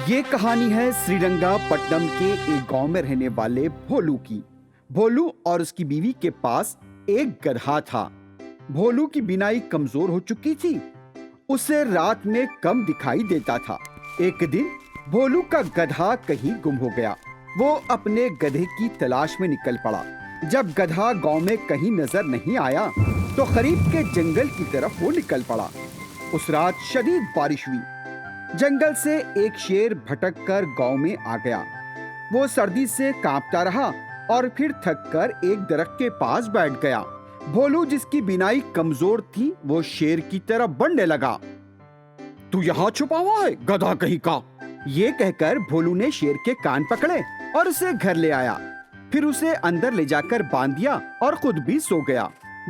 یہ کہانی ہے سری رنگا پٹنم کے ایک گاؤں میں رہنے والے بھولو کی۔ بھولو اور اس کی بیوی کے پاس ایک گدھا تھا۔ بھولو کی بینائی کمزور ہو چکی تھی، اسے رات میں کم دکھائی دیتا تھا۔ ایک دن بھولو کا گدھا کہیں گم ہو گیا۔ وہ اپنے گدھے کی تلاش میں نکل پڑا۔ جب گدھا گاؤں میں کہیں نظر نہیں آیا تو قریب کے جنگل کی طرف وہ نکل پڑا۔ اس رات شدید بارش ہوئی۔ جنگل سے ایک شیر بھٹک کر گاؤں میں آ گیا۔ وہ سردی سے کانپتا رہا اور پھر تھک کر ایک درخت کے پاس بیٹھ گیا۔ بھولو جس کی بینائی کمزور تھی وہ شیر کی طرف بڑھنے لگا۔ تو یہاں چھپا ہوا ہے گدھا کہیں کا، یہ کہہ کر بھولو نے شیر کے کان پکڑے اور اسے گھر لے آیا۔ پھر اسے اندر لے جا کر باندھ دیا اور خود بھی سو گیا۔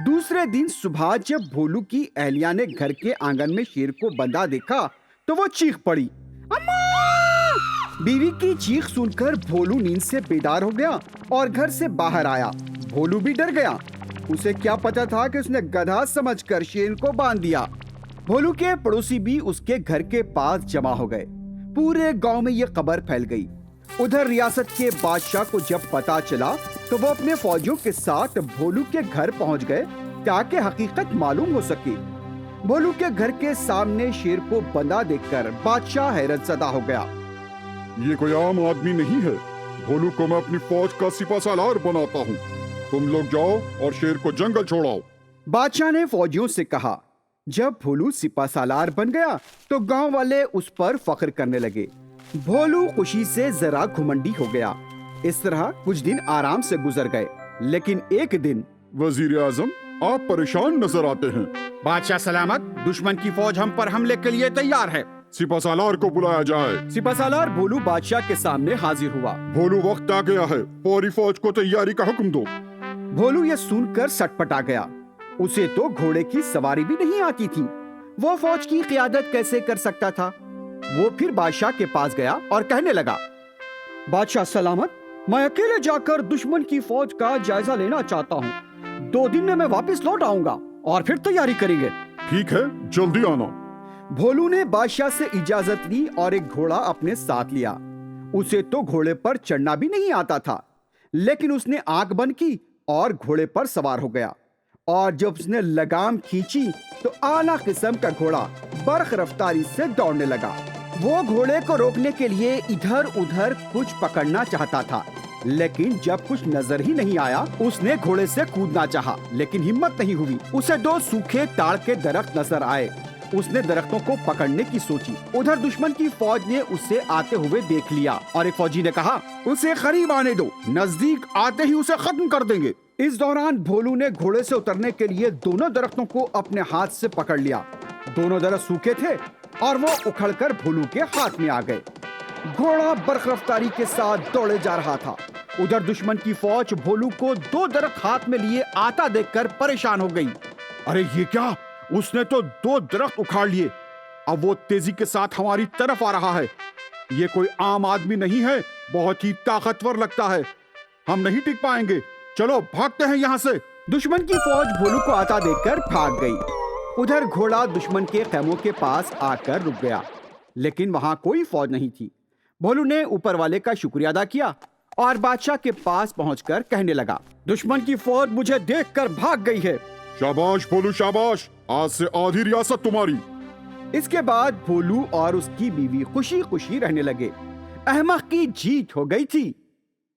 دوسرے دن صبح جب بھولو کی اہلیہ نے گھر کے آنگن میں شیر کو بندھا دیکھا تو وہ چیخ پڑی، اماں! بیوی کی چیخ سن کر بھولو نیند سے بیدار ہو گیا اور گھر سے باہر آیا۔ بھولو بھی ڈر گیا، اسے کیا پتا تھا کہ اس نے گدھا سمجھ کر شیر کو باندھ دیا۔ بھولو کے پڑوسی بھی اس کے گھر کے پاس جمع ہو گئے۔ پورے گاؤں میں یہ خبر پھیل گئی۔ ادھر ریاست کے بادشاہ کو جب پتا چلا تو وہ اپنے فوجیوں کے ساتھ بھولو کے گھر پہنچ گئے تاکہ حقیقت معلوم ہو سکے۔ بھولو کے گھر کے سامنے شیر کو بندھا دیکھ کر بادشاہ حیرت زدہ ہو گیا۔ یہ کوئی عام آدمی نہیں ہے، بھولو کو میں اپنی فوج کا سپہ سالار بناتا ہوں۔ تم لوگ جاؤ اور شیر کو جنگل چھوڑاؤ۔ بادشاہ نے فوجیوں سے کہا۔ جب بھولو سپہ سالار بن گیا تو گاؤں والے اس پر فخر کرنے لگے۔ بھولو خوشی سے ذرا گھمنڈی ہو گیا۔ اس طرح کچھ دن آرام سے گزر گئے، لیکن ایک دن وزیر اعظم، آپ پریشان نظر آتے ہیں۔ بادشاہ سلامت، دشمن کی فوج ہم پر حملے کے لیے تیار ہے۔ سپہ سالار کو بلایا جائے۔ سپہ سالار بھولو بادشاہ کے سامنے حاضر ہوا۔ بھولو، وقت آ گیا ہے، فوری فوج کو تیاری کا حکم دو۔ بھولو یہ سن کر سٹ پٹا گیا۔ اسے تو گھوڑے کی سواری بھی نہیں آتی تھی، وہ فوج کی قیادت کیسے کر سکتا تھا؟ وہ پھر بادشاہ کے پاس گیا اور کہنے لگا، بادشاہ سلامت، میں اکیلے جا کر دشمن کی فوج کا جائزہ لینا چاہتا ہوں۔ 2 دن میں واپس لوٹ آؤں گا اور پھر تیاری کریں گے۔ ٹھیک ہے، جلدی آنا۔ بھولو نے بادشاہ سے اجازت لی اور ایک گھوڑا اپنے ساتھ لیا۔ اسے تو گھوڑے پر چڑھنا بھی نہیں آتا تھا، لیکن اس نے آنکھ بند کی اور گھوڑے پر سوار ہو گیا، اور جب اس نے لگام کھینچی تو اعلیٰ قسم کا گھوڑا برق رفتاری سے دوڑنے لگا۔ وہ گھوڑے کو روکنے کے لیے ادھر ادھر کچھ پکڑنا چاہتا تھا، لیکن جب کچھ نظر ہی نہیں آیا اس نے گھوڑے سے کودنا چاہا، لیکن ہمت نہیں ہوئی۔ اسے 2 سوکھے تاڑ کے درخت نظر آئے۔ اس نے درختوں کو پکڑنے کی سوچی۔ ادھر دشمن کی فوج نے اسے آتے ہوئے دیکھ لیا اور ایک فوجی نے کہا، اسے قریب آنے دو، نزدیک آتے ہی اسے ختم کر دیں گے۔ اس دوران بھولو نے گھوڑے سے اترنے کے لیے دونوں درختوں کو اپنے ہاتھ سے پکڑ لیا۔ دونوں درخت سوکھے تھے اور وہ اکھڑ کر بھولو کے ہاتھ میں آ گئے۔ گھوڑا برق رفتاری کے ساتھ دوڑے جا رہا تھا۔ ادھر دشمن کی فوج بھولو کو 2 درخت ہاتھ میں لیے آتا دیکھ کر پریشان ہو گئی۔ ارے یہ کیا، اس نے تو 2 درخت اکھاڑ لیے، اب وہ تیزی کے ساتھ ہماری طرف آ رہا ہے۔ یہ کوئی عام آدمی نہیں ہے، بہت ہی طاقتور لگتا ہے، ہم نہیں ٹک پائیں گے، چلو بھاگتے ہیں یہاں سے۔ دشمن کی فوج بھولو کو آتا دیکھ کر بھاگ گئی۔ ادھر گھوڑا دشمن کے خیموں کے پاس آ کر رک گیا، لیکن وہاں کوئی فوج نہیں تھی۔ بھولو نے اوپر والے کا شکریہ ادا کیا اور بادشاہ کے پاس پہنچ کر کہنے لگا، دشمن کی فوج مجھے دیکھ کر بھاگ گئی ہے۔ شاباش بھولو، شاباش، آج سے آدھی ریاست تمہاری۔ اس کے بعد بھولو اور اس کی بیوی خوشی خوشی رہنے لگے۔ احمق کی جیت ہو گئی تھی۔